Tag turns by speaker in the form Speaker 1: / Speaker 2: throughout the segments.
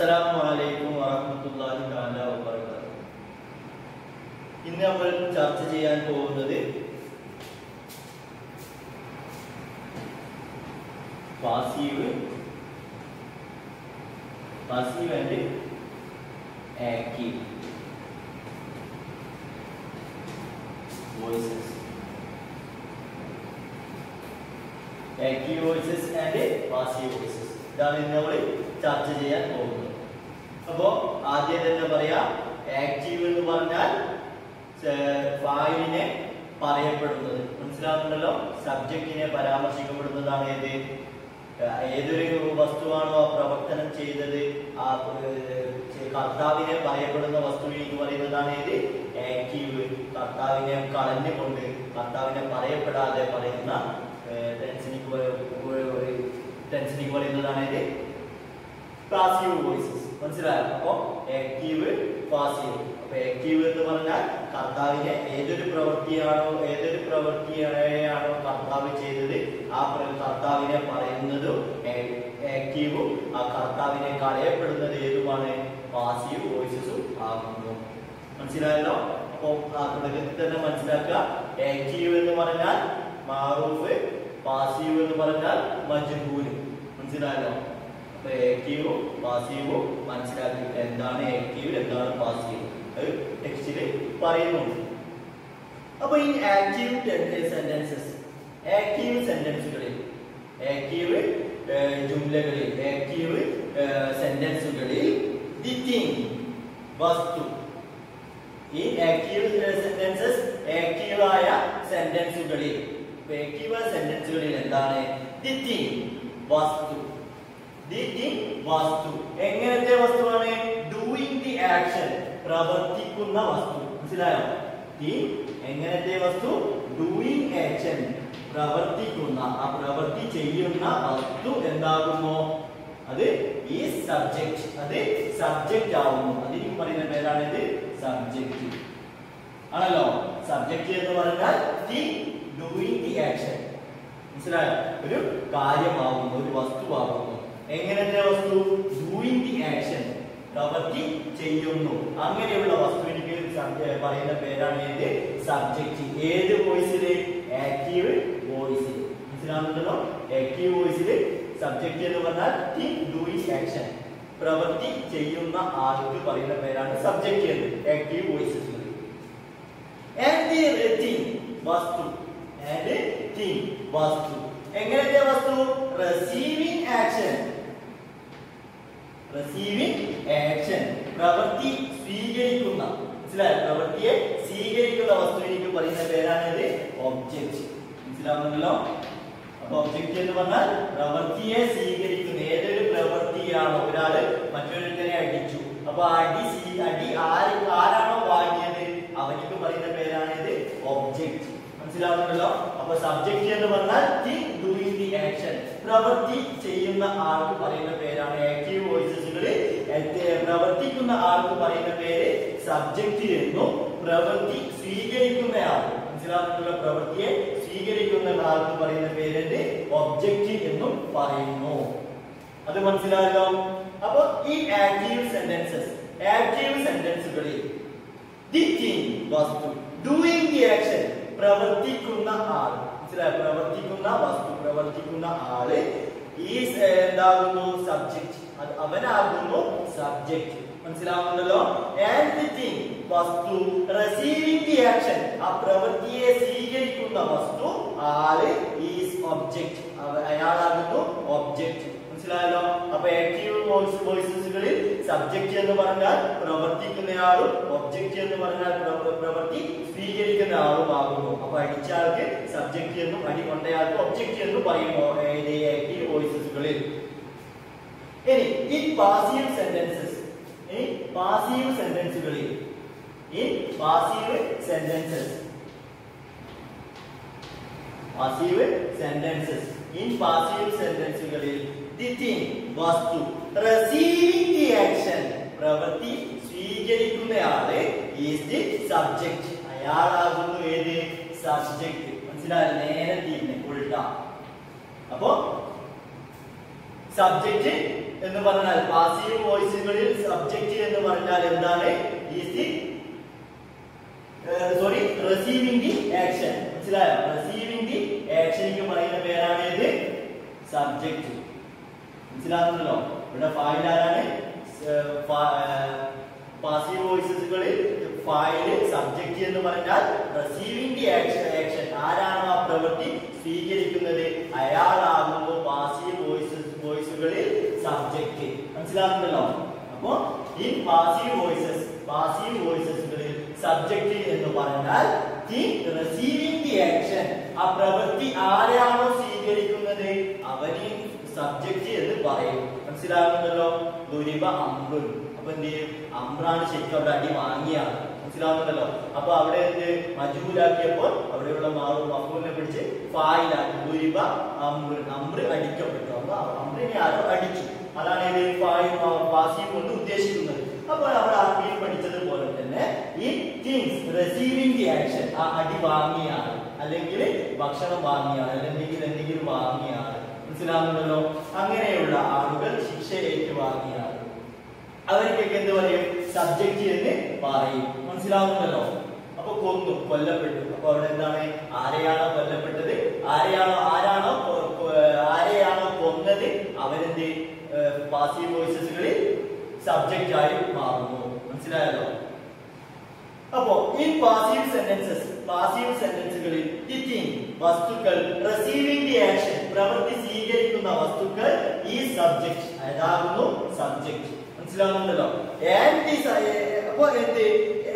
Speaker 1: അസ്സലാമുഅലൈക്കും വറഹ്മത്തുള്ളാഹി തആല വബറകാതുഹു. ഇന്ന് നമ്മൾ ചർച്ച ചെയ്യാൻ പോകുന്നത് passive and active voices. Active voices and passive voices ഇതാണ് ഇന്ന് നമ്മൾ ചർച്ച ചെയ്യാൻ പോകുന്നത്. അപ്പോ ആദ്യം തന്നെ പറയാം, ആക്റ്റീവ് എന്ന് പറഞ്ഞാൽ ഫായിലിനെ പറയപ്പെടുന്നത്, മനസ്സിലാവുന്നുണ്ടല്ലോ. സബ്ജക്റ്റിനെ പരാമർശിക്കപ്പെടുന്നതാണ് ഏതൊരു വസ്തുവാണോ പ്രവർത്തനം ചെയ്തത് ആ കർത്താവിനെ പറയപ്പെടുന്ന വസ്തുവിലേക്ക് പറയുന്നതാണ് ആക്റ്റീവ്. കർത്താവിനെ കളഞ്ഞുകൊണ്ട് കർത്താവിനെ പറയപ്പെടാതെ പറയുന്ന ടെൻസിനിക്ക് പറയുന്നതാണ് പാസീവ് വോയിസസ്. മനസ്സിലായോ? അപ്പൊ ആക്റ്റീവ്, പാസീവ്. അപ്പൊ ആക്റ്റീവ് എന്ന് പറഞ്ഞാൽ കർത്താവിനെ ഏതൊരു പ്രവൃത്തിയാണോ കർത്താവ് ചെയ്തത് ആ കർത്താവിനെ പറയുന്നതും ആക്റ്റീവും, ആ കർത്താവിനെ കളയപ്പെടുന്നത് ഏതുമാണ് പാസീവ് വോയിസസും ആകുന്നു. മനസ്സിലായല്ലോ? അപ്പൊ ആ തുടക്കത്തിൽ തന്നെ മനസ്സിലാക്കുക, ആക്റ്റീവ് എന്ന് പറഞ്ഞാൽ മാറൂഫ്, പാസീവ് എന്ന് പറഞ്ഞാൽ മജ്ഹൂല്. മനസ്സിലായല്ലോ? അപ്പൊ ആക്റ്റീവും പാസീവും മനസ്സിലാക്കി, എന്താണ് ആക്റ്റീവ് എന്താണ് പാസീവ് അത് ടെക്സ്റ്റില് പറയുന്നുണ്ട്. അപ്പൊ ഈ ആക്റ്റീവ് സെന്റൻസസ്, ആക്റ്റീവ് സെന്റൻസുകളിൽ, ആക്റ്റീവ് ജുംലകളിൽ, ആക്റ്റീവ് സെന്റൻസുകളിൽ ദി തിങ് വസ്തു, ഈ ആക്റ്റീവ് സെന്റൻസസ് ആക്റ്റീവായ സെന്റൻസുകളിൽ, ആക്റ്റീവ് സെന്റൻസുകളിൽ എന്താണ് ദി തിങ് വസ്തു. ദി തിങ് വസ്തു എങ്ങനത്തെ വസ്തുവാണ്? ഡൂയിങ് ദി ആക്ഷൻ, പ്രവർത്തിക്കുന്ന വസ്തു. മനസ്സിലായോ? ഈ എങ്ങനത്തെ വസ്തു? ഡൂയിങ് ആക്ഷൻ, പ്രവർത്തിക്കുന്ന, ആ പ്രവൃത്തി ചെയ്യുന്ന വസ്തു എന്താകുന്നു? അത് ഈ സബ്ജക്ട്, അത് സബ്ജക്റ്റ് ആവുന്നു. അതിന് പറയുന്ന പേരാണ് സബ്ജക്റ്റ് ആണല്ലോ. സബ്ജക്റ്റ് എന്ന് പറഞ്ഞാൽ ദി ഡൂയിങ് ദി ആക്ഷൻ. മനസ്സിലായോ? ഒരു കാര്യമാകുന്നു, ഒരു വസ്തുവാകുന്നു. എങ്ങനത്തെ വസ്തു? ഡൂയിങ് ദി ആക്ഷൻ, പ്രവൃത്തി ചെയ്യുന്നു. അങ്ങനെയുള്ള വസ്തുവിന് പറയുന്ന പേരാണ് സബ്ജക്റ്റ്. ഏത് വോയിസില്? ആക്റ്റീവ് വോയിസിൽ. മനസ്സിലാവുന്നുണ്ടല്ലോ? ആക്റ്റീവ് വോയിസിൽ സബ്ജക്റ്റ് എന്ന് പറഞ്ഞാൽ ദി ഡൂയിങ് ആക്ഷൻ, പ്രവൃത്തി ചെയ്യുന്ന ആൾക്ക് പറയുന്ന പേരാണ് സബ്ജക്റ്റ് എന്ന് ആക്റ്റീവ് വോയിസിൽ. ആൻഡ് ദി തിങ് വസ്തു, ആൻഡ് തിങ് വസ്തു എങ്ങനത്തെ വസ്തു? റിസീവിംഗ് ആക്ഷൻ, റിസീവിംഗ് ആക്ഷൻ, പ്രവൃത്തി സ്വീകരിക്കുന്ന. മനസ്സിലായോ? പ്രവൃത്തിയെ സ്വീകരിക്കുന്ന വസ്തുവിലേക്ക് പറയുന്ന പേരാണ് ഒബ്ജക്റ്റ്. മനസ്സിലാവുന്നല്ലോ? അപ്പൊ ഒബ്ജക്റ്റ് എന്ന് പറഞ്ഞാൽ പ്രവൃത്തിയെ സ്വീകരിക്കുന്ന, ഏതൊരു പ്രവൃത്തിയാണോ, ഒരാള് മറ്റൊരുത്തനെ അടിച്ചു, അപ്പൊ അടി ആരാണോ വാങ്ങിയത് അവനിക്ക് പറയുന്ന പേരാണ് ഒബ്ജക്റ്റ്. മനസ്സിലാവുന്നുണ്ടല്ലോ? അപ്പൊ സബ്ജക്റ്റ് എന്ന് പറഞ്ഞാൽ ദി ഡൂയിങ് ദി ആക്ഷൻ, പ്രവൃത്തി ചെയ്യുന്ന ആൾക്ക് പറയുന്ന പേരാണ് ആക്റ്റീവ് വോയിസസുകളിൽ. പ്രവർത്തിക്കുന്ന ആൾക്ക് പറയുന്ന പേര് സബ്ജക്റ്റ് എന്നും, പ്രവൃത്തി സ്വീകരിക്കുന്ന ആൾ, മനസ്സിലാവുന്നുണ്ടല്ലോ, പ്രവൃത്തിയെ സ്വീകരിക്കുന്ന ആൾക്ക് പറയുന്ന പേര് ഒബ്ജക്റ്റ് എന്നും പറയുന്നു. അത് മനസ്സിലായല്ലോ? അപ്പൊ ഈ ആക്റ്റീവ് സെന്റൻസുകളിൽ ദി തിങ് വസ്തു, ഡൂയിങ് ദി ആക്ഷൻ, പ്രവർത്തിക്കുന്ന ആൾ, മനസ്സിലായോ? പ്രവർത്തിക്കുന്ന വസ്തു, പ്രവർത്തിക്കുന്ന ആള് ഈസ് എന്താകുന്നു? സബ്ജക്റ്റ്, അവനാകുന്നു സബ്ജക്റ്റ്. മനസ്സിലാവുന്നുണ്ടല്ലോ? ആൻഡ് ദി തിങ് വസ്തു, റിസീവിംഗ് ദി ആക്ഷൻ, ആ പ്രവൃത്തിയെ സ്വീകരിക്കുന്ന വസ്തു, ആള് ഈസ് ഒബ്ജക്റ്റ്, അയാളാകുന്നു ഒബ്ജക്റ്റ്. മനസ്സിലായല്ലോ? അപ്പൊ ആക്റ്റീവ് വോയിസസുകളിൽ സബ്ജക്റ്റ് എന്ന് പറഞ്ഞാൽ പ്രവർത്തിക്കുന്നയാളും, ഒബ്ജക്റ്റ് എന്ന് പറഞ്ഞാൽ പ്രവൃത്തി സ്വീകരിക്കുന്ന ആളും ആകുന്നു. അപ്പൊ അടിച്ച ആൾക്ക് സബ്ജക്റ്റ് എന്നും അടി കൊണ്ടയാൾക്ക് ഒബ്ജക്റ്റ് എന്നും പറയുന്നു ആക്റ്റീവ് വോയിസസുകളിൽ. ഇനി ഈ പാസീവ് സെന്റൻസസുകളിൽ, ഈ പാസീവ് സെന്റൻസസ് ദി തിങ് വസ്തു, റിസീവിംഗ് ദി ആക്ഷൻ, പ്രവൃത്തി സ്വീകരിക്കുന്നയാള് ഈസ് ദി സബ്ജക്റ്റ്, അയാളാകുന്നു ഏത്? സബ്ജക്റ്റ്. മനസ്സിലായോ? നേരെ തിരിഞ്ഞ് ഉൾട്ടാ. അപ്പോ സബ്ജക്റ്റ് എന്ന് പറഞ്ഞാൽ പാസീവ് വോയിസിൽ വോയിസുകളിൽ സബ്ജക്റ്റ് എന്ന് പറഞ്ഞാൽ എന്താണ്? Receiving the action. മനസ്സിലായോ? റിസീവിംഗ് ദി ആക്ഷനിക്ക് പറയുന്ന പേരാണ് ഏത്? സബ്ജക്റ്റ്. മനസ്സിലാകുന്നല്ലോ? ഇവിടെ ഫായിൽ ആരാണ്? പാസീവ് വോയിസുകളിൽ ഫായിൽ സബ്ജക്റ്റ് എന്ന് പറഞ്ഞാൽ റിസീവിംഗ് ദി ആക്ഷൻ. ആരാണോ ആ പ്രവൃത്തി സ്വീകരിക്കുന്നത് അയാളാകുമ്പോൾ പാസീവ് വോയിസുകളിൽ സബ്ജക്റ്റ്. മനസ്സിലാകുന്നല്ലോ? അപ്പോ ഈ പാസീവ് വോയിസസുകളിൽ സബ്ജക്റ്റ് എന്ന് പറഞ്ഞാൽ ദി റിസീവിംഗ് ദി ആക്ഷൻ. ആ പ്രവൃത്തി ആരാണോ സ്വീകരിക്കുന്നത് അവന് സബ്ജക്റ്റ് എന്ന് പറയും. മനസ്സിലാകുന്നല്ലോ? ദുരിബ അംറുൻ. അപ്പൊ എന്ത് ചെയ്യും? അംറാണ് ശരിക്കും അവിടെ അടി വാങ്ങിയാണ്. മനസ്സിലാവുന്നല്ലോ? അപ്പൊ അവിടെ എന്ത് മജൂലാക്കിയപ്പോൾ അവിടെയുള്ള മഫൂലിനെ പിടിച്ച് ഫായിലാക്കി. ദുരിബ അംറുൻ. അംറ് അടിക്കപ്പെട്ടു. അപ്പൊ അംറിനെ ആരോ അടിച്ചു. അതാണ് പാസീവ് കൊണ്ട് ഉദ്ദേശിക്കുന്നത്. അപ്പോൾ അവിടെ അറബിയിൽ പഠിച്ചതുപോലെ തന്നെ ഈ തിങ്സ് റിസീവിംഗ് ദി ആക്ഷൻ, ആ അടി വാങ്ങിയാണ്, അല്ലെങ്കിൽ ഭക്ഷണം വാങ്ങിയാണ്, അല്ലെങ്കിൽ എന്തെങ്കിലും വാങ്ങിയാണ്. മനസ്സിലാകുന്നല്ലോ? അങ്ങനെയുള്ള ആളുകൾ ശിക്ഷ ഏറ്റുവാങ്ങിയാണ്. അവർക്കൊക്കെ എന്ത് പറയും? സബ്ജക്റ്റ് എന്ന് പറയും. മനസ്സിലാകുന്നല്ലോ? അപ്പൊ കൊല്ലപ്പെട്ടു. അപ്പൊ അവിടെ എന്താണ്? ആരെയാണോ കൊല്ലപ്പെട്ടത്, ആരെയാണോ കൊന്നത് അവരെന്ത് പാസീവ് വോയിസസുകളിൽ സബ്ജക്റ്റ് ആയി മാറുന്നു. മനസ്സിലായല്ലോ? അപ്പോ ഈ പാസീവ് സെന്റൻസുകളിൽ വസ്തുക്കൾ റിസീവിംഗ് ദി ആക്ഷൻ, പ്രവൃത്തി സ്വീകരിക്കുന്ന വസ്തുക്കൾ ഈ സബ്ജക്റ്റ് അതാകുന്നു സബ്ജക്റ്റ്. മനസ്സിലാകുന്നുണ്ടല്ലോ? അപ്പൊ എന്ത്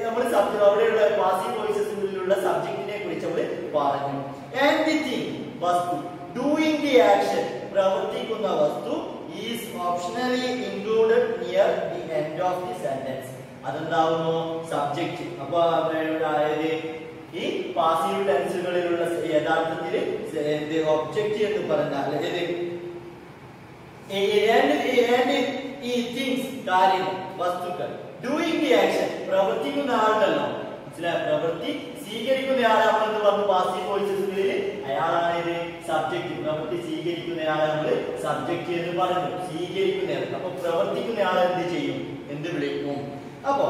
Speaker 1: നമ്മൾ അവിടെയുള്ള പാസീവ് വോയിസസുകളിലുള്ള സബ്ജക്റ്റിനെ കുറിച്ച് നമ്മൾ പറഞ്ഞു. ആൻഡ് ദി തിങ്, വസ്തു, ഡൂയിങ് ദി ആക്ഷൻ, പ്രവർത്തിക്കുന്ന വസ്തു, is optionally included near the end of the sentence. അതെന്താവുന്നു? സബ്ജക്റ്റ്. അപ്പൊ അതായത് ഈ പാസീവ് ടെൻസുകളിലുള്ള യഥാർത്ഥത്തിൽ ഒബ്ജക്റ്റ് എന്ന് പറഞ്ഞാൽ ഈ തിങ്സ്, കാര്യങ്ങൾ, വസ്തുക്കൾ, ഡൂയിങ് ദി ആക്ഷൻ, പ്രവർത്തിക്കുന്ന ആളുണ്ടല്ലോ. മനസ്സിലായ? പ്രവൃത്തി സ്വീകരിക്കുന്ന ആളെ നമ്മളെന്ന് പറഞ്ഞു പാസീവ് വോയിസസുകളിൽ അയാളാണ് ഇത് സബ്ജക്റ്റ്. പ്രവൃത്തി സ്വീകരിക്കുന്നയാളെ നമ്മൾ സബ്ജക്റ്റ് എന്ന് പറഞ്ഞു. സ്വീകരിക്കുന്നയാൾ. അപ്പൊ പ്രവർത്തിക്കുന്ന ആളെ എന്ത് ചെയ്യും? എന്ത് വിളിക്കും? അപ്പൊ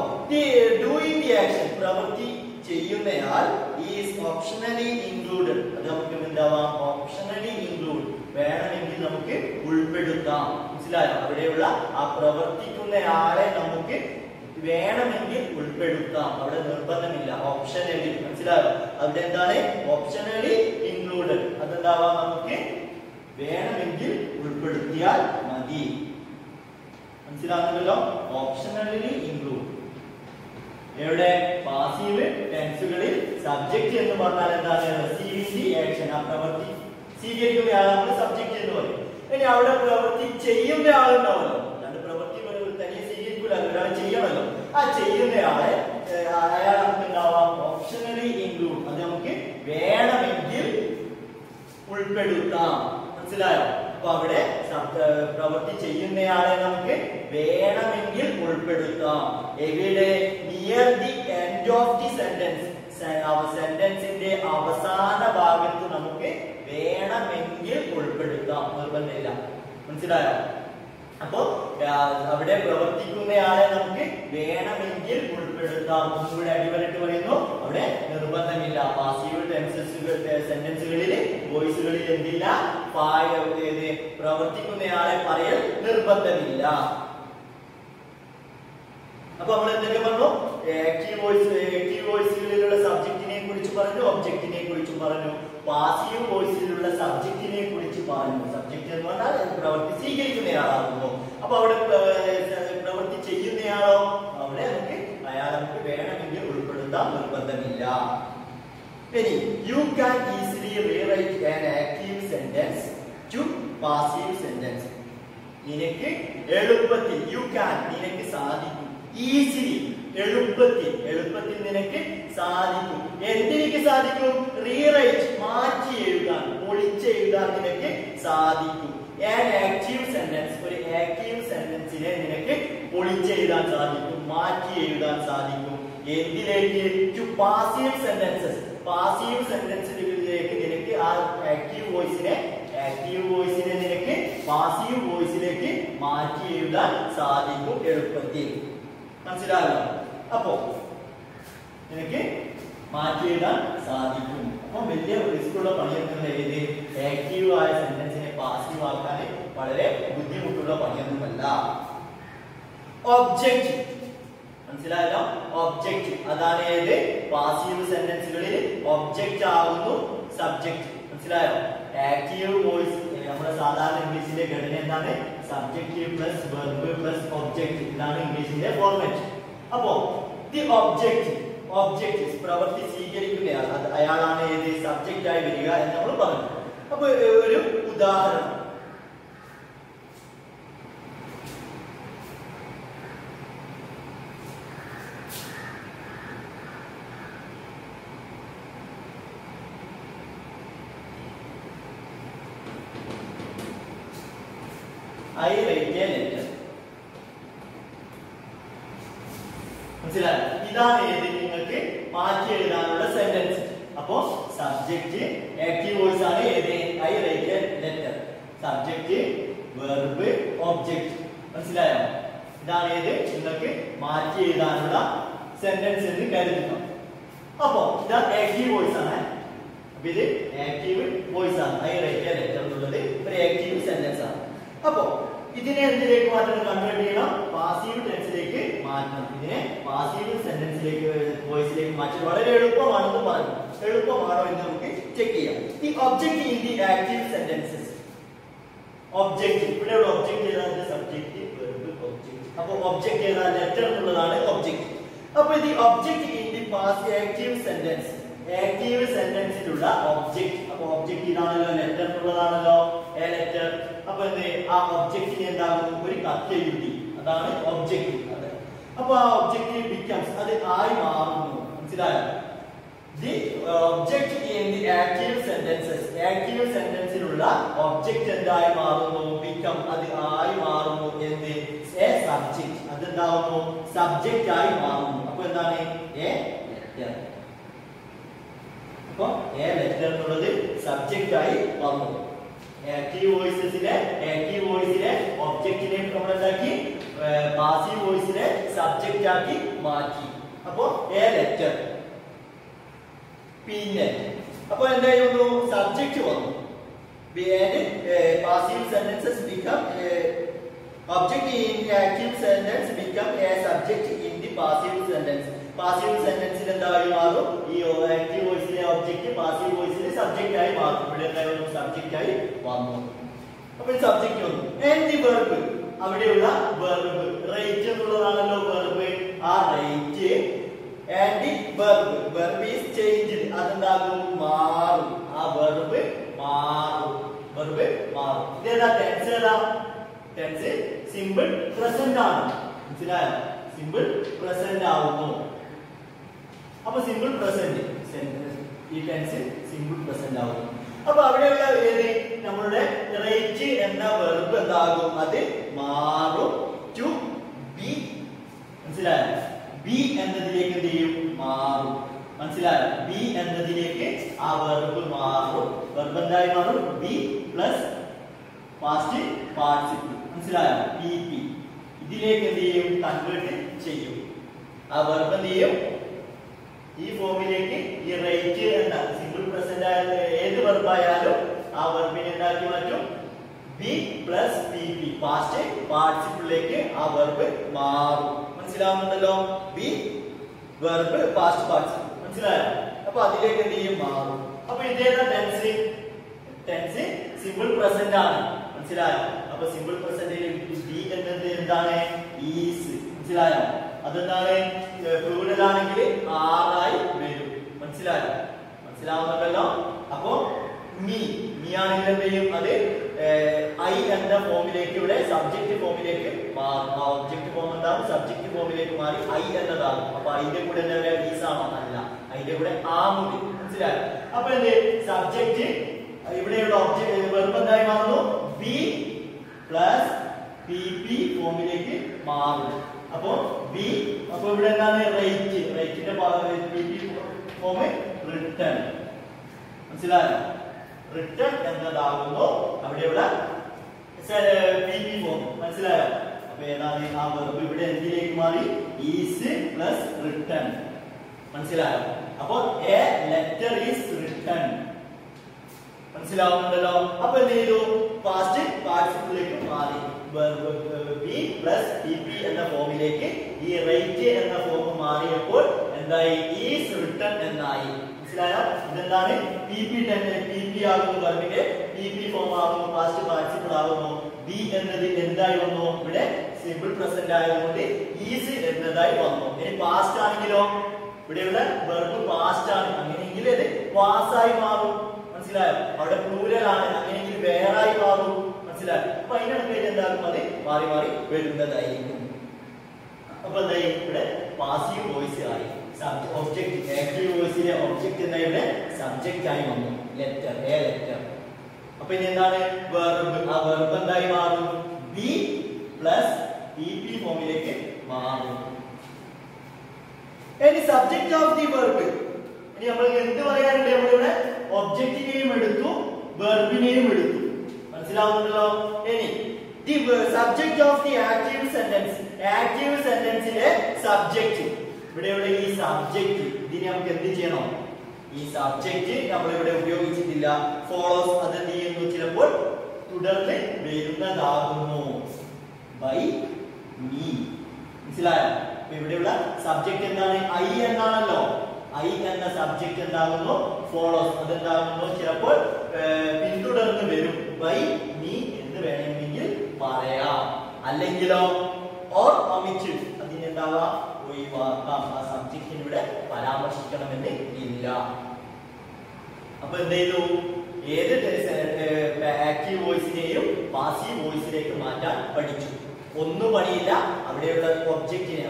Speaker 1: ഡൂയിങ് ദി ആക്ഷൻ, പ്രവൃത്തി ചെയ്യുന്നയാൾ ഈസ് ഓപ്ഷണലി ഇൻക്ലൂഡഡ്. അത് നമുക്ക് എന്താവാം? ഓപ്ഷണലി ഇൻക്ലൂഡ്, വേണമെങ്കിൽ നമുക്ക് ഉൾപ്പെടുത്താം. മനസ്സിലായോ? അവിടെയുള്ള ആ പ്രവർത്തിക്കുന്നയാളെ നമുക്ക് വേണമെങ്കിൽ ഉൾപ്പെടുത്താം. അവിടെ നിർബന്ധമില്ല. ഓപ്ഷനലി. മനസ്സിലായോ? അവിടെ എന്താണ്? ഓപ്ഷനലി ഇൻക്ലൂഡഡ്. അതെന്താവാം? നമുക്ക് വേണമെങ്കിൽ ഉൾപ്പെടുത്തിയാൽ മതി. മനസ്സിലാകുന്നല്ലോ? ഓപ്ഷനലി ഇൻക്ലൂഡ്. എവിടെ? പാസീവ് ടെൻസുകളിൽ സബ്ജക്റ്റ് എന്ന് പറഞ്ഞാൽ എന്താണ്? റിസീവിംഗ് ദി ആക്ഷൻ, ആ പ്രവൃത്തി സ്വീകരിക്കുന്ന ആളെ നമ്മൾ സബ്ജക്റ്റ് എന്ന് പറയും. ഇനി അവിടെ പ്രവൃത്തി ചെയ്യുന്ന ആളുണ്ടാവല്ലോ. അല്ലാണ്ട് പ്രവൃത്തി തനിയെ സ്വീകരിക്കൂല, ഒരാൾ ചെയ്യണമല്ലോ. ആ ചെയ്യുന്നയാളെ അയാൾ നമുക്ക് ഉണ്ടാവാം ഓപ്ഷണലി ഇൻക്ലൂഡ്. അത് നമുക്ക് വേണമെങ്കിൽ ഉൾപ്പെടുത്താം. മനസ്സിലായോ? അപ്പൊ അവിടെ പ്രവൃത്തി ചെയ്യുന്നയാളെ നമുക്ക് വേണമെങ്കിൽ ഉൾപ്പെടുത്താം. എവിടെ? Near the end of the sentence, സെന്റൻസിന്റെ അവസാന ഭാഗത്ത് നമുക്ക് വേണമെങ്കിൽ ഉൾപ്പെടുത്താം. നിർബന്ധമില്ല. മനസ്സിലായോ? അപ്പൊ അവിടെ പ്രവർത്തിക്കുന്നയാളെ നമുക്ക് വേണമെങ്കിൽ ഉൾപ്പെടുത്താം. ഒന്നുകൂടെ അടിവരട്ട് പറയുന്നു. അവിടെ നിർബന്ധമില്ല. പാസീവ് സെന്റൻസുകളിൽ വോയിസുകളിൽ എന്തില്ല? പ്രവർത്തിക്കുന്നയാളെ പറയൽ നിർബന്ധമില്ല. അപ്പൊ നമ്മൾ എന്തൊക്കെ പറഞ്ഞു? ആക്റ്റീവ് വോയിസുകളിലുള്ള സബ്ജക്റ്റിനെ കുറിച്ച് പറഞ്ഞു, ഒബ്ജക്റ്റിനെ കുറിച്ച് പറഞ്ഞു. പാസീവ് വോയിസിലുള്ള സബ്ജക്റ്റിനെ കുറിച്ച് പറഞ്ഞു. സബ്ജക്റ്റ് എന്ന് പറഞ്ഞാൽ പ്രവൃത്തി സ്വീകരിക്കുന്നയാളാകുമ്പോ. അപ്പൊ അവിടെ പ്രവൃത്തി ചെയ്യുന്നയാളോ അവിടെ നമുക്ക് വേണമെങ്കിൽ ഉൾപ്പെടുത്താൻ നിർബന്ധമില്ല. ഇനി you can easily rewrite an active sentence to passive sentence. നിനക്ക് എളുപ്പത്തിൽ, യു ക്യാൻ നിനക്ക് സാധിക്കും, ഈസിലി എളുപ്പത്തിൽ നിനക്ക് സാധിക്കും. എന്തിനേക്ക് സാധിക്കും? റീറൈറ്റ്, മാറ്റി എഴുതാൻ, പൊളിച്ചെഴുതാൻ നിനക്ക് സാധിക്കും. an active sentence, ഒരു ആക്റ്റീവ് സെന്റൻസിനെ നിനക്ക് പൊളിച്ചെഴുതാൻ സാധിക്കും, മാറ്റി എഴുതാൻ സാധിക്കും. എന്തിലേക്ക്? To passive sentences. പാസീവ് സെന്റൻസിലേക്ക് നിനക്ക് ആ ആക്റ്റീവ് വോയിസിനെ നിനക്ക് പാസീവ് വോയിസിലേക്ക് മാറ്റി എഴുതാൻ സാധിക്കും എളുപ്പത്തിൽ. മനസ്സിലായല്ലോ? അപ്പോ എനിക്ക് മാറ്റി എഴുതാൻ സാധിക്കും. അപ്പൊ വലിയ റിസ്ക്കുള്ള പണിയൊന്നും ഏത് ആക്റ്റീവ് ആയ സെന്റൻസിനെ പാസീവ് ആക്കാൻ വളരെ ബുദ്ധിമുട്ടുള്ള പണിയൊന്നുമല്ല. ഒബ്ജക്റ്റ് മനസ്സിലായല്ലോ? ഒബ്ജക്റ്റ് അതാണ് ഏത് പാസീവ് സെന്റൻസുകളിൽ ഒബ്ജക്റ്റ് ആകുന്നു സബ്ജക്റ്റ്. മനസ്സിലായോ? ആക്റ്റീവ് വോയിസ് നമ്മുടെ സാധാരണ ഇംഗ്ലീഷിലെ ഘടന എന്താണ്? Subjective plus verb plus object. ഇതാണ് ഇംഗ്ലീഷിന്റെ ഫോർമാറ്റ്. അപ്പോ ദി ഒബ്ജക്റ്റ് പ്രവൃത്തി സ്വീകരിക്കുകയാണ്, അയാളാണ് ഏത് സബ്ജക്റ്റ് ആയി വരിക എന്ന് നമ്മൾ പറഞ്ഞു. അപ്പൊ ഒരു ഉദാഹരണം I write a letter. മനസ്സിലായോ? ഇതാണ് ഏത് നിങ്ങൾക്ക് മാറ്റി എഴുതാനുള്ള സെന്റൻസ്. അപ്പോ സബ്ജക്റ്റ് ആക്റ്റീവ് വോയിസ് ആണ് ഏത് I write a letter. Subject verb object. മനസ്സിലായോ? ഇതാണ് ഏത് നിങ്ങൾക്ക് മാറ്റി എഴുതാനുള്ള സെന്റൻസ് എന്ന് കരുതുന്നു. അപ്പോ ഇത് ആക്റ്റീവ് വോയിസ് ആണ്. അപ്പൊ ഇത് ആക്റ്റീവ് വോയിസ് ആണ്. I write a letter എന്നുള്ളത് ഒരു ആക്റ്റീവ് സെന്റൻസ് ആണ്. അപ്പോ ഇതിനെ എന്തിലേക്ക് മാറ്റണം? കൺവേർട്ട് ചെയ്യണം, പാസീവ് ടെൻസിലേക്ക് മാറ്റണം. ഇതിനെ പാസീവ് സെന്റൻസിലേക്ക് വോയിസിലേക്ക് മാറ്റാൻ വളരെ എളുപ്പമാണെന്ന് പറഞ്ഞു. എളുപ്പമാണോ എന്ന് നമുക്ക് ചെക്ക് ചെയ്യാം. ഈ object in the active sentences. Object ഇവിടെയുള്ള ഒബ്ജക്റ്റ് ഏതാണ്? Subject verb object. അപ്പൊ ഒബ്ജക്റ്റ് ഏതാണ്? ലെറ്റർ എന്നുള്ളതാണ് ഒബ്ജക്റ്റ്. അപ്പൊ ഈ object in the passive active sentence, active സെന്റൻസിലുള്ള ഒബ്ജക്റ്റ്. അപ്പൊ ഒബ്ജക്റ്റ് ഇതാണല്ലോ, ലെറ്റർ എന്നുള്ളതാണല്ലോ, എ ലെറ്റർ. അപ്പൊ ആ ഒബ്ജക്റ്റിന് എന്താകും? ഒരു കത്തെഴുതി, അതാണ് ഒബ്ജക്റ്റ്. അപ്പൊ ആ ഒബ്ജക്റ്റ് ബിക്കംസ്, അത് ആയി മാറുന്നു. മനസ്സിലായോ? The object in the active sentences, active സെന്റൻസിലുള്ള ഒബ്ജക്റ്റ് എന്തായി മാറുന്നു? ബിക്കം, അത് ആയി മാറുന്നു. എന്ത്? A subject. അതെന്താവുന്നു? സബ്ജക്റ്റ് ആയി മാറുന്നു. അപ്പൊ എന്താണ്? A letter. അപ്പൊ എ ലെറ്റർ എന്നുള്ളത് സബ്ജക്റ്റ് ആയി വന്നു. ആക്റ്റീവ് വോയിസിലെ ഒബ്ജക്റ്റിനെ നമ്മൾ എന്താക്കി? പാസീവ് വോയിസിലെ സബ്ജക്റ്റ് ആക്കി മാറ്റി. അപ്പോ എ ലെറ്റർ. പിന്നെ അപ്പൊ എന്തായിരുന്നു? സബ്ജക്റ്റ് വന്നു. Passive sentences become object in active sentence become a subject in the passive sentence. Passive സെന്റൻസിൽ എന്തായി മാറും? ഈ ആക്റ്റീവ് വോയിസിലെ ഒബ്ജക്റ്റ് പാസീവ് വോയിസിലെ സബ്ജക്റ്റ് ആയി മാറും. ഇവിടെ എന്തായാലും സബ്ജക്റ്റ് ആയി വന്നു. അപ്പൊ സബ്ജക്റ്റ് വന്നു. ആൻഡ് ദി വെർബ്, അവിടെയുള്ള വെർബ് റൈറ്റ് എന്നുള്ളതാണല്ലോ വെർബ്. ആ write and the verb is changed. അതെന്താകും? മാറും. ആ വെർബ് മാറും. ഇതേതാ? ടെൻസ് ഏതാ? ടെൻസ് സിമ്പിൾ പ്രസന്റ് ആണ്. മനസ്സിലായോ? സിമ്പിൾ പ്രസന്റ് ആവുന്നു. അപ്പൊ സിമ്പിൾ പ്രസന്റ്, ഈ ടെൻസ് സിമ്പിൾ പ്രസന്റ് ആവുന്നു. അപ്പൊ അവിടെയുള്ള ഏത് നമ്മളുടെ റൈറ്റ് എന്ന വെർബ് എന്താകും? അത് മാറും ടു ബി. മനസ്സിലായോ? ബി എന്നതിലേക്ക് എന്ത് ചെയ്യും? മാറും. മനസ്സിലായോ? ബി എന്നതിലേക്ക് ആ വെർബ് മാറും. വെർബ് എന്തായി മാറും? Be plus past participle. മനസ്സിലായോ? P P. ഇതിലേക്ക് എന്ത് ചെയ്യും? കൺവേർട്ട് ചെയ്യും. ആ വെർബ് എന്ത് ചെയ്യും? ഈ ഫോമിലേക്ക് ഈ റൈറ്റ് എന്ന സിമ്പിൾ പ്രസന്റ് ആയ ഏത് വെർബ് ആയാലും ആ വെർബിനെ എന്താക്കി മാറ്റും? Be plus P P past പാർട്ടിസിപ്പിളിലേക്ക് ആ വെർബ് മാറും. മനസ്സിലാവുന്നുണ്ടല്ലോ? Be verb past participle. മനസ്സിലായോ? അപ്പൊ അതിലേക്ക് എന്ത് ചെയ്യും? മാറും. അപ്പൊ ഇതേതാ ടെൻസ്? ടെൻസ് സിമ്പിൾ പ്രസന്റ് ആണ്. മനസ്സിലായോ? അപ്പൊ സിമ്പിൾ പ്രസന്റിൽ ബി എന്നത് എന്താണ്? ഈസ്. മനസ്സിലായോ? അതെന്താണ്? പ്ലൂറൽ ആണെങ്കിൽ ആറായി വരും. മനസ്സിലാവുന്നുണ്ടല്ലോ? അപ്പോ മീ ആണെങ്കിൽ എന്ത് ചെയ്യും? അത് ഐ എന്ന ഫോമിലേക്ക് ഇവിടെ സബ്ജക്ട് ഫോമിലേക്ക് മാറും. ആ ഒബ്ജക്ട് ഫോം എന്താവും? സബ്ജക്ട് ഫോമിലേക്ക് മാറി ഐ എന്നതാകും. അപ്പൊ അതിന്റെ കൂടെ എന്താ പറയാ? ഈസ് ആണോ? അല്ല, അതിന്റെ കൂടെ ആമുണ്ട്. മനസ്സിലായോ? അപ്പൊ എന്ത്? സബ്ജക്ട് ഇവിടെയുള്ള ഒബ്ജക്ട് വെർബ് എന്തായി മാറുന്നു? ബി പ്ലസ് പി പി ഫോമിലേക്ക് മാറും. അപ്പോ ബി, അപ്പൊ ഇവിടെ എന്താണ്? റൈറ്റിന്റെ പി പി ഫോം റിട്ടേൺ. മനസ്സിലായോ? റിട്ടേൺ എന്നതാകുന്നു അവിടെയുള്ള PP ഫോം മനസ്സിലായോ? അപ്പൊ ഏതാണ് ആ വെർബ് ഇവിടെ എന്തിലേക്ക് മാറി? Is plus written. മനസ്സിലായോ? അപ്പോൾ എ ലെറ്റർ ഈസ് റിട്ടൺ. മനസ്സിലാവുന്നുണ്ടല്ലോ? അപ്പൊ എന്ത് ചെയ്തു? പാസ്റ്റ് പാർട്ടിസിപ്പിളിലേക്ക് മാറി. വെർബ് ബി പ്ലസ് PP എന്ന ഫോമിലേക്ക് ഈ റൈറ്റ് എന്ന ഫോം മാറിയപ്പോൾ എന്തായി? ഈസ് റിട്ടൺ എന്നായി. മനസ്സിലായോ? ഇതെന്താണ്? PP ആകുന്നു, വെർബിന്റെ PP ഫോം ആകുന്നു, പാസ്റ്റ് പാർട്ടിസിപ്പിൾ ആകുന്നു. ബി എന്നത് എന്തായി വന്നു? ഇവിടെ സിമ്പിൾ പ്രസന്റ് ആയതുകൊണ്ട് ഈസ് എന്നതായി വന്നു. ഇനി പാസ്റ്റ് ആണെങ്കിലോ ഇവിടെയുള്ള വെർബ് പാസ്റ്റ് ആണ്, അങ്ങനെയെങ്കിൽ അത് വാസായി മാറും. മനസ്സിലായോ? അവിടെ പ്ലൂരൽ ആണ്, അങ്ങനെയെങ്കിൽ വേറായി മാറും. മനസ്സിലായോ? അപ്പൊ അതിനടുത്തേക്ക് എന്താകും? അത് മാറി മാറി വരുന്നതായിരിക്കും. അപ്പൊ എന്തായി? ഇവിടെ പാസീവ് വോയിസ് ആയി. ഒബ്ജക്റ്റ് ആക്റ്റീവ് വോയിസിലെ ഒബ്ജക്റ്റ് എന്താ? ഇവിടെ സബ്ജക്റ്റ് ആയി വന്നു. Letter A letter. അപ്പൊ ഇനി എന്താണ്? വെർബ്. ആ വെർബ് എന്തായി മാറും? ബി പ്ലസ് PP ഫോമിലേക്ക് മാറും. ഇനി സബ്ജക്റ്റ് ഓഫ് ദി വെർബ്. ഇനി നമ്മൾ എന്ത് പറയാനുണ്ട്? നമ്മളിവിടെ ഒബ്ജക്റ്റിനെയും എടുത്തു, വെർബിനെയും എടുത്തു. മനസ്സിലാവുന്നുണ്ടല്ലോ? ഇനി the subject of the active sentence. Active സെന്റൻസിലെ സബ്ജക്റ്റ്. ഇവിടെ ഈ സബ്ജക്റ്റ്, ഇതിനെ നമുക്ക് എന്ത് ചെയ്യണം? ഈ സബ്ജക്റ്റ് നമ്മൾ ഇവിടെ ഉപയോഗിച്ചിട്ടില്ല. ഫോളോസ് അത് എന്ത് ചെയ്യുന്നു? ചിലപ്പോൾ തുടർന്ന് വരുന്നതാകുന്നു. By me. മനസ്സിലായോ? ഇവിടെയുള്ള സബ്ജക്റ്റ് എന്താണ്? ഐ എന്നാണല്ലോ. ഐ എന്ന സബ്ജക്റ്റ് എന്താകുന്നു? ഫോളോസ് അതെന്താകുന്നു? ചിലപ്പോൾ പിന്തുടർന്ന് വരും. ബൈ മീ എന്ന് വേണമെങ്കിൽ പറയാം. അല്ലെങ്കിലോ ഓർ ഒമിറ്റ്, അതിനെന്താവാം? ഒഴിവാക്കാം. ആ സബ്ജക്റ്റിന് ഇവിടെ പരാമർശിക്കണമെന്ന് ഇല്ല. അപ്പൊ എന്ത് ചെയ്തു? ഏത് ആക്റ്റീവ് വോയിസിനെയും പാസീവ് വോയിസിലേക്ക് മാറ്റാൻ പഠിച്ചു. ഒന്നും പണിയില്ല. അവിടെയുള്ള ഒബ്ജക്റ്റിനെ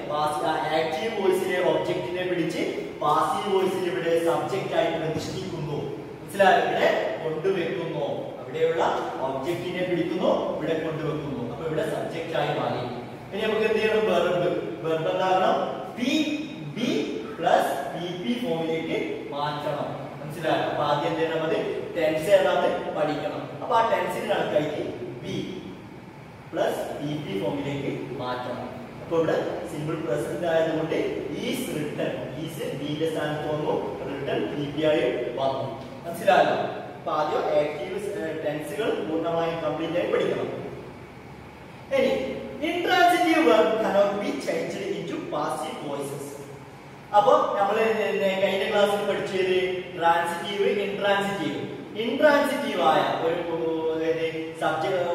Speaker 1: ആക്റ്റീവ് വോയിസിലെ ഒബ്ജക്റ്റിനെ പിടിച്ച് പാസീവ് വോയിസിൽ ഇവിടെ സബ്ജക്റ്റ് ആയിട്ട് പ്രതിഷ്ഠിക്കുന്നു. മനസ്സിലായോ? ഇവിടെ കൊണ്ടുവെക്കുന്നു. അവിടെയുള്ള ഒബ്ജക്റ്റിനെ പിടിക്കുന്നു, ഇവിടെ കൊണ്ടുവെക്കുന്നു. അപ്പൊ ഇവിടെ സബ്ജക്റ്റ് ആയി മാറി. ഇനി നമുക്ക് എന്ത് ചെയ്യണം? വെർബ്. വെർബ് എന്താകണം? PB പ്ലസ് PP ഫോമിലേക്ക് മാറ്റണം. മനസ്സിലായോ? അപ്പൊ ആദ്യം എന്ത് ചെയ്യണം? അത് ടെൻസ് ഏതാണ്ട് പഠിക്കണം. അപ്പൊ ആ ടെൻസിന് കണക്കായിട്ട് ബി പ്ലസ് PP ഫോമിലേക്ക് മാറ്റണം. അപ്പൊ ഇവിടെ സിമ്പിൾ പ്രസന്റ് ആയതുകൊണ്ട് ഈസ് റിട്ടൺ. ഈസ് ബിയുടെ സ്ഥാനത്ത് വന്നു, റിട്ടൺ PP ആയി വന്നു. മനസ്സിലായല്ലോ? അപ്പൊ ആദ്യം ആക്റ്റീവ് ടെൻസുകൾ പൂർണ്ണമായും കംപ്ലീറ്റ് ആയി പഠിക്കണം. ഇനി intransitive verb cannot be changed into passive voices. അപ്പൊ നമ്മൾ കഴിഞ്ഞ ക്ലാസ്സിൽ പഠിച്ചത് ട്രാൻസിറ്റീവ്, ഇൻട്രാൻസിറ്റീവ്. ഇൻട്രാൻസിറ്റീവ് ആയ ഒരു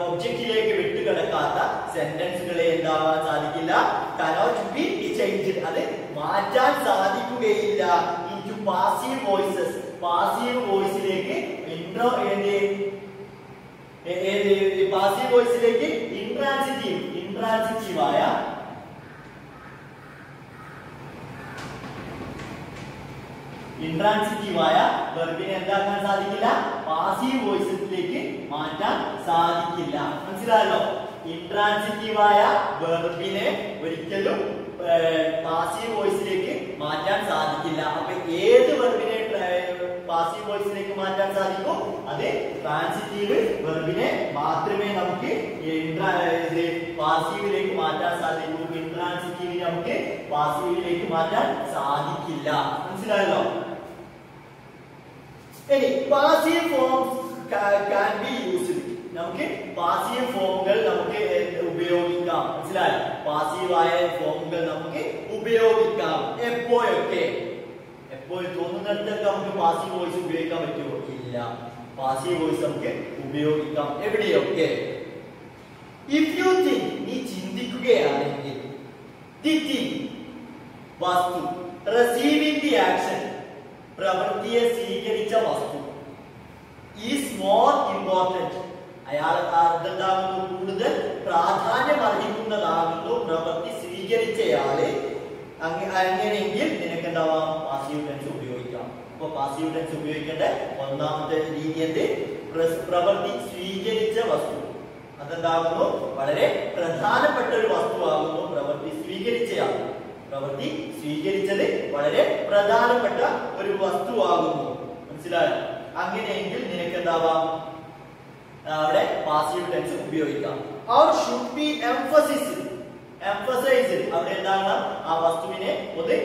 Speaker 1: ഒബ്ജക്റ്റിലേക്ക് വിട്ടുകിടക്കാത്ത സെന്റൻസുകളെ എന്താവാൻ സാധിക്കില്ല? cannot be changed. അത് മാറ്റാൻ സാധിക്കുകയില്ല. into passive voices. പാസീവ് വോയിസിലേക്ക് പാസീവ് വോയിസിലേക്ക് ഇൻട്രാൻസിറ്റീവായ വെർബിനെ എന്താക്കാൻ സാധിക്കില്ല? പാസീവ് വോയിസിലേക്ക് മാറ്റാൻ സാധിക്കില്ല. മനസ്സിലായല്ലോ? ഇൻട്രാൻസിറ്റീവായ വെർബിനെ ഒരിക്കലും പാസീവ് വോയിസിലേക്ക് മാറ്റാൻ സാധിക്കില്ല. അപ്പൊ ഏത് വെർബിനെ പാസീവ് വോയിസിലേക്ക് മാറ്റാൻ സാധിക്കും? അത് ട്രാൻസിറ്റീവ് വെർബിനെ മാത്രമേ നമുക്ക് പാസീവിലേക്ക് മാറ്റാൻ സാധിക്കൂ. ഇൻട്രാൻസിറ്റീവിനെ നമുക്ക് പാസീവിലേക്ക് മാറ്റാൻ സാധിക്കില്ല. മനസ്സിലായല്ലോ? ഇനി passive forms can be used. നമുക്ക് പാസീവ് ഫോമുകൾ നമുക്ക് ഉപയോഗിക്കാം. മനസ്സിലായോ? പാസീവായ ഫോമുകൾ നമുക്ക് ഉപയോഗിക്കാം. എപ്പോഴൊക്കെ? എപ്പോൾ തോന്നുന്നിടത്തൊക്കെ നമുക്ക് പാസീവ് വോയിസ് ഉപയോഗിക്കാൻ പറ്റുമോ? ഇല്ല. പാസീവ് വോയിസ് നമുക്ക് ഉപയോഗിക്കാം എവിടെയൊക്കെ? ഇഫ് യു തിങ്ക്, നീ ചിന്തിക്കുകയാണെങ്കിൽ, ദി തിങ് വസ്തു, റിസീവിംഗ് ദി ആക്ഷൻ പ്രവൃത്തിയെ സ്വീകരിച്ച വസ്തു, ഈസ് മോർ ഇമ്പോർട്ടന്റ്, അയാൾ എന്താകുന്നു? കൂടുതൽ പ്രാധാന്യം അർഹിക്കുന്നതാകുന്നു പ്രവൃത്തി സ്വീകരിച്ചയാള്. അങ്ങനെയെങ്കിൽ നിനക്ക് എന്താവാം? പാസീവ് ടെൻസ് ഉപയോഗിക്കാം. അപ്പൊ പാസീവ് ടെൻസ് ഉപയോഗിക്കേണ്ട ഒന്നാമത്തെ രീതി എന്ത്? പ്രവൃത്തി സ്വീകരിച്ച വസ്തു. അതെന്താകുന്നു? വളരെ പ്രധാനപ്പെട്ട ഒരു വസ്തുവാകുന്നു പ്രവൃത്തി സ്വീകരിച്ചയാൾ. പ്രവൃത്തി സ്വീകരിച്ചത് വളരെ പ്രധാനപ്പെട്ട ഒരു വസ്തുവാകുന്നു. മനസ്സിലായോ? അങ്ങനെയെങ്കിൽ നിനക്ക് എന്താവാം? അവിടെ പാസീവ് ടെൻസ് ഉപയോഗിക്കാം. Or should be emphasized. അവിടെ എന്താണ് ആ വസ്തുവിനെ ഒന്ന്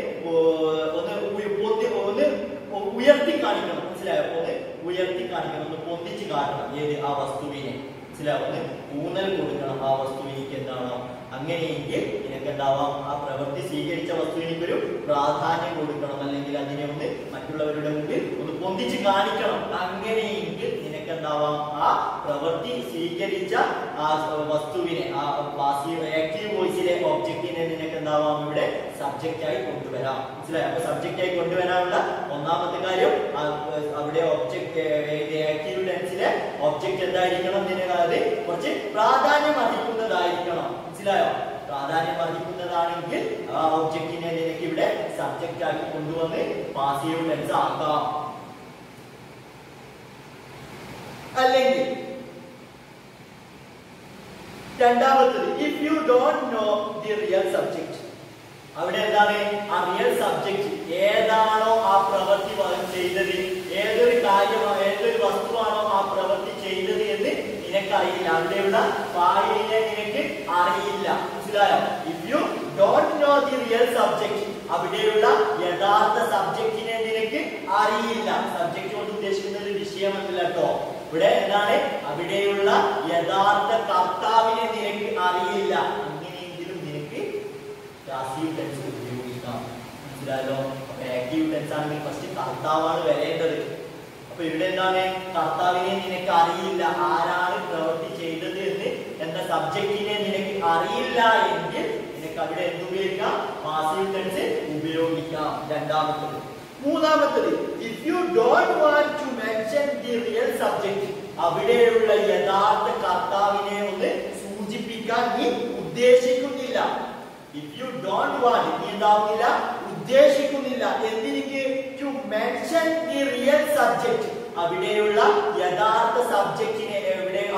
Speaker 1: ഉയർത്തി കാണിക്കണം. മനസ്സിലായോ? ഒന്ന് ഉയർത്തി കാണിക്കണം, ഒന്ന് പൊന്തിച്ച് കാട്ടണം. ഏത്? ആ വസ്തുവിനെ. മനസ്സിലായോ? ഒന്ന് ഊന്നൽ കൊടുക്കണം ആ വസ്തുവിനിക്ക്. എന്താണോ അങ്ങനെയെങ്കിൽ നിനക്ക് എന്താവാം, ആ പ്രവൃത്തി സ്വീകരിച്ച വസ്തുവിനിക്കൊരു പ്രാധാന്യം കൊടുക്കണം, അല്ലെങ്കിൽ അതിനെ ഒന്ന് മറ്റുള്ളവരുടെ മുമ്പിൽ ഒന്ന് പൊന്തിച്ച് കാണിക്കണം. അങ്ങനെയെങ്കിൽ നിനക്ക് എന്താവാം, ആ പ്രവൃത്തി സ്വീകരിച്ച ആ വസ്തുവിനെ, ആ പാസീവ് ആക്റ്റീവ് വോയിസിലെ ഒബ്ജക്റ്റിനെ നിനക്ക് എന്താവാം ഇവിടെ സബ്ജക്റ്റ് ആയി കൊണ്ടുവരാം. മനസ്സിലായോ? അപ്പൊ സബ്ജക്റ്റ് ആയി കൊണ്ടുവരാനുള്ള ഒന്നാമത്തെ കാര്യം, അവിടെ ഒബ്ജക്റ്റ് ആക്റ്റീവ് ടെൻസിലെ ഒബ്ജക്റ്റ് എന്തായിരിക്കണം, അത് കുറച്ച് പ്രാധാന്യം അർഹിക്കുന്നതായിരിക്കണം. മനസ്സിലായോ? പ്രാധാന്യം അർഹിക്കുന്നതാണെങ്കിൽ ആ ഒബ്ജക്റ്റിനെ നിനക്ക് ഇവിടെ സബ്ജക്റ്റ് ആക്കി കൊണ്ടുവന്ന് പാസീവ് ടെൻസ് ആക്കാം. അല്ലെങ്കിൽ രണ്ടാമത്തത്, if you don't know the real subject. അവിടെ എന്താണ് ആ റിയൽ സബ്ജക്ട്? ഏതാണോ ആ പ്രവൃത്തി ചെയ്തത്, ഏതൊരു കാര്യമാണോ, ഏതൊരു വസ്തുവാണോ ആ പ്രവൃത്തി ചെയ്തത് എന്ന് നിനക്കറിയില്ല. അവിടെയുള്ള ഫായിലിനെ നിനക്ക് അറിയില്ല. മനസ്സിലായോ? If you don't know the real subject, അവിടെയുള്ള യഥാർത്ഥ സബ്ജക്റ്റിനെ നിനക്ക് അറിയില്ല. സബ്ജക്ട് കൊണ്ട് ഉദ്ദേശിക്കുന്നത് വിഷയമല്ല കേട്ടോ. ഇവിടെ എന്താണ്, അവിടെയുള്ള യഥാർത്ഥ കർത്താവിനെ നിനക്ക് അറിയില്ല. അങ്ങനെയെങ്കിലും നിനക്ക് പാസീവ് ടെൻസ് ഉപയോഗിക്കാം. മനസ്സിലായല്ലോ? അപ്പൊ ആക്റ്റീവ് ടെൻസ് ആണെങ്കിൽ ഫസ്റ്റ് കർത്താവാണ് വരേണ്ടത്. അപ്പൊ ഇവിടെ എന്താണ്, കർത്താവിനെ നിനക്ക് അറിയില്ല, ആരാണ് പ്രവൃത്തി ചെയ്തത് എന്ന സബ്ജക്റ്റിനെ നിനക്ക് അറിയില്ല എങ്കിൽ നിനക്ക് അവിടെ എന്തുപയോഗിക്കാം, പാസീവ് ടെൻസ് ഉപയോഗിക്കാം. രണ്ടാമത്തത്. മൂന്നാമത്തത്, if you don't want to mention the real subject, അവിടെയുള്ള യഥാർത്ഥ കർത്താവിനെ ഒന്ന് സൂചിപ്പിക്കാൻ നീ ഉദ്ദേശിക്കുന്നില്ല. ഇഫ് യു ഡോണ്ട് വാണ്ട്, നീ എന്താവുന്നില്ല, ഉദ്ദേശിക്കുന്നില്ല. എന്തിനിക്ക്? To mention the real subject, അവിടെയുള്ള യഥാർത്ഥ സബ്ജക്റ്റിനെ,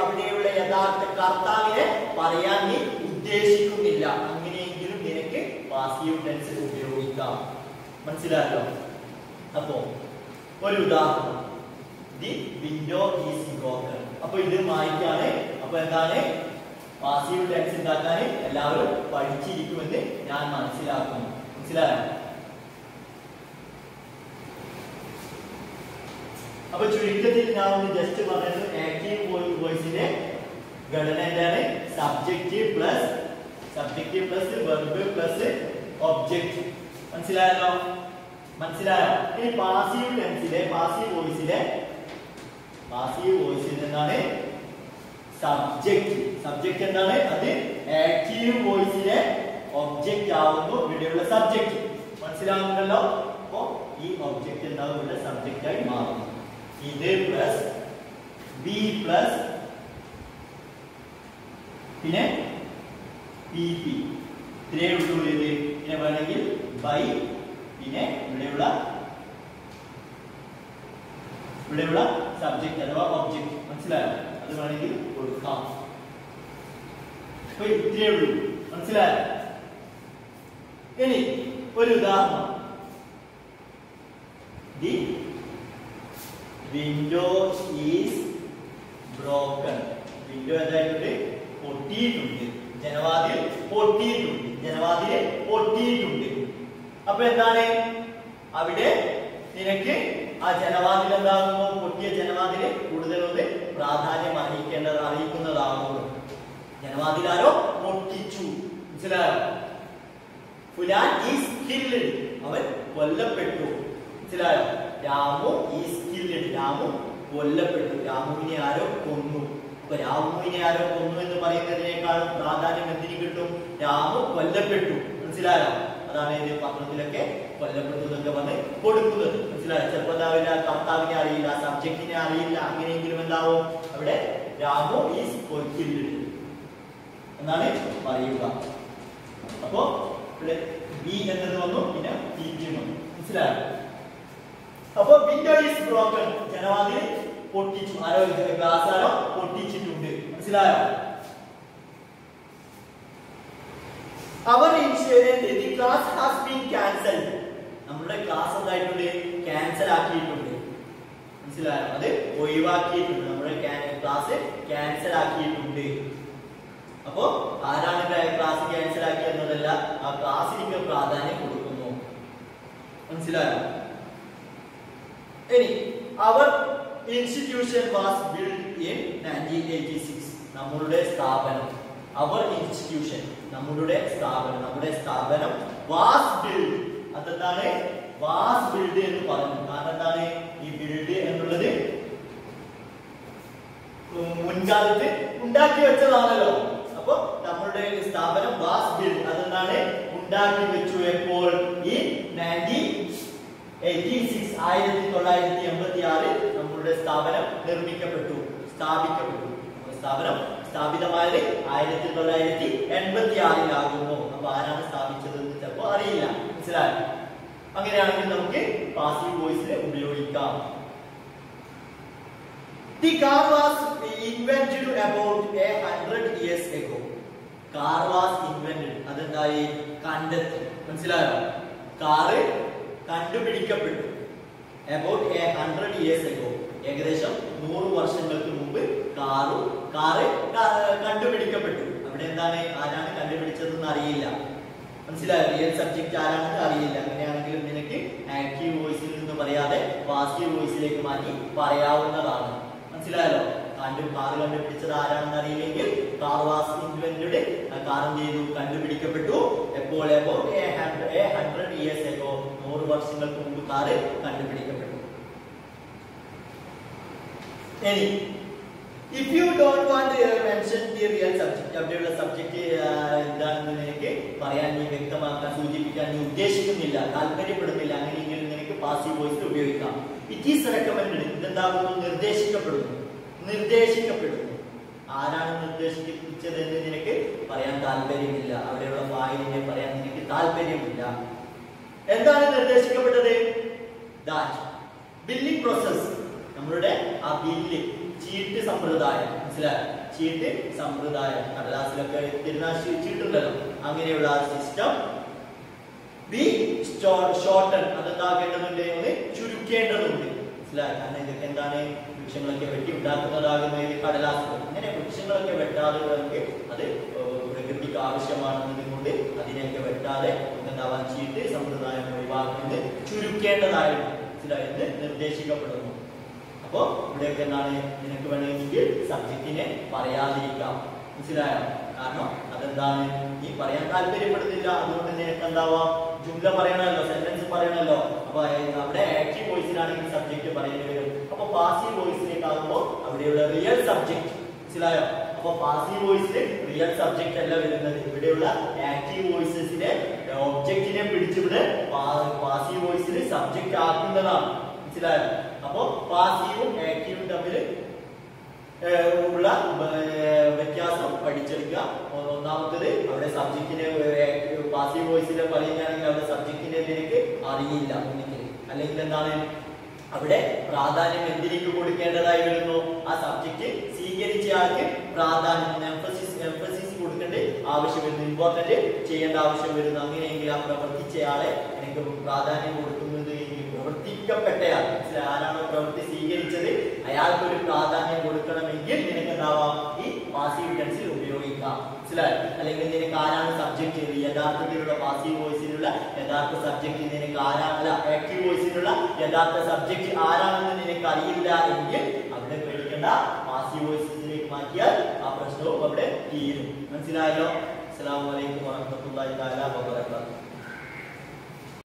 Speaker 1: അവിടെയുള്ള യഥാർത്ഥ കർത്താവിനെ പറയാൻ നീ ഉദ്ദേശിക്കുന്നില്ല. അങ്ങനെയെങ്കിലും നിനക്ക് പാസീവ് ടെൻസ് ഉപയോഗിക്കാം. മനസ്സിലായല്ലോ? അപ്പോ ഒരു ഉദാഹരണം, ദി വിൻഡോ ഈസ് ബ്രോക്കൺ. അപ്പൊ ഇത് മായ്ക്കാണ്. അപ്പൊ എന്താണ്, പാസീവ് ടെൻസ് ഉണ്ടാക്കാൻ എല്ലാവരും പഠിച്ചിരിക്കുമെന്ന് ഞാൻ മനസ്സിലാക്കുന്നു. മനസ്സിലായോ? അപ്പൊ ചുരുക്കത്തിൽ ഞാൻ ഒന്ന് ജസ്റ്റ് പറഞ്ഞത്, ആക്റ്റീവ് വോയിസിന്റെ ഘടന എന്താണ്? Subject plus verb plus object. മനസ്സിലായല്ലോ? ഇനി പാസീവ് ടെൻസിലെ പാസീവ് വോയിസിൽ എന്താണ് സബ്ജക്റ്റ് എന്താണ്? അത് ആക്റ്റീവ് വോയിസിലെ ഒബ്ജക്റ്റ് ആവുന്നു ഇവിടെയുള്ള സബ്ജക്റ്റ്. മനസ്സിലാവുന്നുണ്ടല്ലോ? അപ്പോ ഈ ഒബ്ജക്റ്റ് എന്താവും ഇവിടെ സബ്ജക്റ്റ് ആയി മാറുന്നു. ഇത് പ്ലസ് ബി പ്ലസ് പിന്നെ പി പി, ഇത്രയേ ഉള്ളൂ. ഇത് പിന്നെ വേണമെങ്കിൽ ബൈ, പിന്നെ ഇവിടെയുള്ള സബ്ജക്റ്റ് അഥവാ ഒബ്ജക്റ്റ്. മനസ്സിലായോ? അത് വേണമെങ്കിൽ കൊടുക്കാം. ഇത്രയേ ഉള്ളൂ. മനസ്സിലായോ? ഇനി ഒരു ഉദാഹരണം, the window is broken. Window എന്തായിട്ടുണ്ട്? പൊട്ടിയിട്ടുണ്ട്. ജനവാതിൽ പൊട്ടിയിട്ടുണ്ട്. അപ്പൊ എന്താണ്, അവിടെ നിനക്ക് ആ ജനവാതിൽ എന്താകുന്നു, പൊട്ടിയ ജനവാതില് കൂടുതലൊന്ന് പ്രാധാന്യം അറിയിക്കുന്നതാകുന്നു. ജനവാതിൽ ആരോ പൊട്ടിച്ചു. മനസ്സിലായോ? ഫുലാൻ ഈസ് കിൽഡ്, അവൻ കൊല്ലപ്പെട്ടു. മനസ്സിലായോ? രാമു ഈസ് കിൽഡ്, രാമു കൊല്ലപ്പെട്ടു. രാമുവിനെ ആരോ കൊന്നു. അപ്പൊ രാമുവിനെ ആരോ കൊന്നു എന്ന് പറയുന്നതിനേക്കാളും പ്രാധാന്യം എന്തിനു കിട്ടും? രാമു കൊല്ലപ്പെട്ടു. മനസ്സിലായോ? അതാണ് ഇത് പത്രത്തിലൊക്കെ കൊല്ലപ്പെട്ടു എന്നൊക്കെ പറഞ്ഞ് കൊടുക്കുന്നത്. മനസ്സിലായോ? ചിലപ്പോൾ എന്താവില്ല, കർത്താവിനെ അറിയില്ല, സബ്ജക്റ്റിനെ അറിയില്ല. അങ്ങനെയെങ്കിലും എന്താവും, അവിടെ രാമു ഈസ് കിൽഡ് എന്നാണ് പറയുക. അപ്പോ ഇവിടെ ബി എന്നത് വന്നു, പിന്നെ പി വന്നു. മനസ്സിലായോ? അപ്പൊ വിൻഡോ ഈസ് ബ്രോക്കൺ, ജനവാതിൽ പൊട്ടിച്ചു. ആരോ ഗ്ലാസ് ആരോ പൊട്ടിച്ചിട്ടുണ്ട്. മനസ്സിലായോ? Our insurance, the class has been cancelled. നമ്മുടെ ക്ലാസ് എന്തായിട്ടുണ്ട്? ക്യാൻസൽ ആക്കിയിട്ടുണ്ട്. മനസ്സിലായോ? അത് ഒഴിവാക്കിയിട്ടുണ്ട്, നമ്മുടെ ക്ലാസ് ക്യാൻസൽ ആക്കിയിട്ടുണ്ട്. അപ്പോ ആരാണ് ക്ലാസ് ക്യാൻസൽ ആക്കിയെന്നതല്ല, ആ ക്ലാസ്സിലേക്ക് പ്രാധാന്യം കൊടുക്കുന്നു. മനസ്സിലായോ? ഇനി അവർ ഇൻസ്റ്റിറ്റ്യൂഷൻ വാസ് ബിൽഡ് ഇൻ 1986. നമ്മളുടെ സ്ഥാപനം, അവർ ഇൻസ്റ്റിറ്റ്യൂഷൻ, നമ്മുടെ സ്ഥാപനം വാസ് ബിൽഡ്. അതെന്താണ് വാസ് ബിൽഡ് എന്ന് പറഞ്ഞു? കാരണം എന്താണ് ഈ ബിൽഡ് എന്നുള്ളത് മുൻകാലത്ത് ഉണ്ടാക്കി വെച്ചതാണല്ലോ. അപ്പൊ നമ്മളുടെ സ്ഥാപനം വാസ് ബിൽഡ്, അതെന്താണ് ഉണ്ടാക്കി വെച്ചു. എപ്പോൾ? ഈ 1986 നമ്മളുടെ സ്ഥാപനം സ്ഥാപിക്കപ്പെട്ടു. സ്ഥാപനം സ്ഥാപിതമായത് 1986 അപ്പൊ ആരാണ് സ്ഥാപിച്ചത് എന്ന് ചിലപ്പോ അറിയില്ല. മനസ്സിലായോ? അങ്ങനെയാണെങ്കിൽ നമുക്ക് പാസീവ് വോയിസിൽ ഉപയോഗിക്കാം. The car was invented about 100 years ago. Car was invented. അതെന്തായി? കണ്ടെത്തി. മനസ്സിലായോ? കാറ് കണ്ടുപിടിക്കപ്പെട്ടു. About 100 years ago. ഏകദേശം 100 വർഷങ്ങൾക്ക് മുമ്പ് കാറ് കണ്ടുപിടിക്കപ്പെട്ടു. അവിടെ എന്താണ്? ആരാണ് കണ്ടുപിടിച്ചതെന്ന് അറിയില്ല. മനസ്സിലായോ? റിയൽ സബ്ജക്റ്റ് ആരാണെന്ന് അറിയില്ല. അങ്ങനെയാണെങ്കിലും നിനക്ക് ആക്റ്റീവ് വോയിസിൽ നിന്ന് പറയാതെ പാസീവ് വോയിസിലേക്ക് മാറ്റി പറയാവുന്നതാണ്. മനസ്സിലായല്ലോ? കാറ് കണ്ടുപിടിച്ചത് ആരാണെന്ന് അറിയില്ലെങ്കിൽ കാർ വാസ് ഇൻവെന്റഡ്, കാർ എന്ത് ചെയ്തു? കണ്ടുപിടിക്കപ്പെട്ടു. എപ്പോൾ? 100 years ago. 100 വർഷങ്ങൾക്ക് മുമ്പ് കാറ് കണ്ടുപിടിക്കപ്പെട്ടു. ഇനി if you don't want to mention the real subject, അവിടെയുള്ള സബ്ജക്റ്റ് എന്താണെന്ന് നിനക്ക് പറയാൻ, നീ വ്യക്തമാക്കാൻ, സൂചിപ്പിക്കാൻ നീ ഉദ്ദേശിക്കുന്നില്ല, താല്പര്യപ്പെടുന്നില്ല, അങ്ങനെയെങ്കിൽ നിനക്ക് പാസീവ് വോയിസ് ഉപയോഗിക്കാം. It is recommended. ഇതെന്താകുന്നു? നിർദ്ദേശിക്കപ്പെടുന്നു. ആരാണ് നിർദ്ദേശിച്ചത് എന്ന് നിനക്ക് പറയാൻ താല്പര്യമില്ല. അവിടെയുള്ള ഫായിലിനെ പറയാൻ നിനക്ക് താല്പര്യമില്ല. എന്താണ് നിർദ്ദേശിക്കപ്പെട്ടത്? ദാറ്റ് ബില്ലിംഗ് പ്രോസസ്, നമ്മളുടെ ആ ബില്ല്, ചീട്ട് സമ്പ്രദായം. മനസ്സിലായോ? ചീട്ട് സമ്പ്രദായം, കടലാസിലൊക്കെ തിരുനാൾ ചീട്ടുണ്ടല്ലോ, അങ്ങനെയുള്ള ആ സിസ്റ്റം ബി ഷോർട്ടൺ, അതെന്താക്കേണ്ടതുണ്ട്? ഒന്ന് ചുരുക്കേണ്ടതുണ്ട്. മനസ്സിലായോ? കാരണം ഇതൊക്കെ എന്താണ്? വൃക്ഷങ്ങളൊക്കെ വെട്ടി ഉണ്ടാക്കുന്നതാകുന്ന കടലാസുകൾ. അങ്ങനെ വൃക്ഷങ്ങളൊക്കെ വെട്ടാതെ അത് പ്രകൃതിക്ക് ആവശ്യമാണെന്നതുകൊണ്ട് അതിനെയൊക്കെ വെട്ടാതെ എന്താവാൻ ചീട്ട് സമ്പ്രദായം ഒഴിവാക്കുന്നത് ചുരുക്കേണ്ടതായിരുന്നു. മനസ്സിലായത്? നിർദ്ദേശിക്കപ്പെടുന്നു. അപ്പോ ഇവിടെയൊക്കെ എന്താണ്? നിനക്ക് വേണമെങ്കിൽ സബ്ജക്റ്റിനെ പറയാതിരിക്കാം. മനസ്സിലായോ? കാരണം അതെന്താണ്? നീ പറയാൻ താല്പര്യപ്പെടുന്നില്ല, അതുകൊണ്ട് നിനക്ക് എന്താവാം? ജുംല പറയണമല്ലോ, സെന്റൻസ് പറയണമല്ലോ. അപ്പൊ അവിടെ ആക്റ്റീവ് വോയിസിലാണെങ്കിൽ സബ്ജക്റ്റ് പറയേണ്ടി വരും. അപ്പൊ പാസീവ് വോയിസിലേക്കാകുമ്പോൾ അവിടെയുള്ള റിയൽ സബ്ജക്റ്റ്. മനസ്സിലായോ? അപ്പൊ പാസീവ് വോയിസിൽ റിയൽ സബ്ജക്റ്റ് അല്ല വരുന്നത്. ഇവിടെയുള്ള ആക്റ്റീവ് വോയിസസിനെ ഒബ്ജക്റ്റിനെ പിടിച്ചിവിടെ പാസീവ് വോയിസിൽ സബ്ജക്റ്റ് ആക്കുന്നതാണ്. മനസ്സിലായോ? അപ്പോ പാസീവും ആക്റ്റീവും തമ്മിൽ ഉള്ള വ്യത്യാസം പഠിച്ചെടുക്കുക. ഒന്നാമത്തത് അവിടെ സബ്ജക്റ്റിനെ പാസീവ് വോയിസിൽ പറയുകയാണെങ്കിൽ അവിടെ സബ്ജക്റ്റിനെ നിനക്ക് അറിയില്ല ഒന്നിക്കൽ. അല്ലെങ്കിൽ എന്താണ്? അവിടെ പ്രാധാന്യം എന്തിനേക്ക് കൊടുക്കേണ്ടതായി വരുന്നു? ആ സബ്ജക്റ്റ് സ്വീകരിച്ച ആൾക്ക് പ്രാധാന്യം, എംഫസിസ് കൊടുക്കേണ്ട ആവശ്യം വരുന്നു, ഇമ്പോർട്ടന്റ് ചെയ്യേണ്ട ആവശ്യം വരുന്നു. അങ്ങനെയെങ്കിൽ ആ പ്രവർത്തിച്ചയാളെ എനിക്ക് പ്രാധാന്യം കൊടുക്കുന്നത് പ്രവർത്തിക്കപ്പെട്ടയാൾ, ആരാണോ പ്രവൃത്തി സ്വീകരിച്ചത് അയാൾക്കൊരു പ്രാധാന്യം കൊടുക്കണമെങ്കിൽ നിനക്ക് എന്താവാം? ഈ പാസീവ് ടെൻസിൽ ഉപയോഗിക്കാം. മനസ്സിലായോ? അല്ലെങ്കിൽ നിനക്ക് ആരാണ് സബ്ജക്റ്റ്, യഥാർത്ഥത്തിലുള്ള പാസീവ് വോയിസിലുള്ള യഥാർത്ഥ സബ്ജക്റ്റ് നിനക്ക് ആരാണല്ല, ആക്റ്റീവ് വോയിസിലുള്ള യഥാർത്ഥ സബ്ജക്റ്റ് ആരാണെന്ന് നിനക്ക് അറിയില്ല എങ്കിൽ അവിടെ പേടിക്കേണ്ട, പാസീവ് വോയിസിലേക്ക് മാറ്റിയാൽ ആ പ്രശ്നവും അവിടെ തീരും. മനസ്സിലായല്ലോ? അസ്സലാമു അലൈക്കും വറഹ്മത്തുള്ളാഹി തആല വബറകാതുഹു.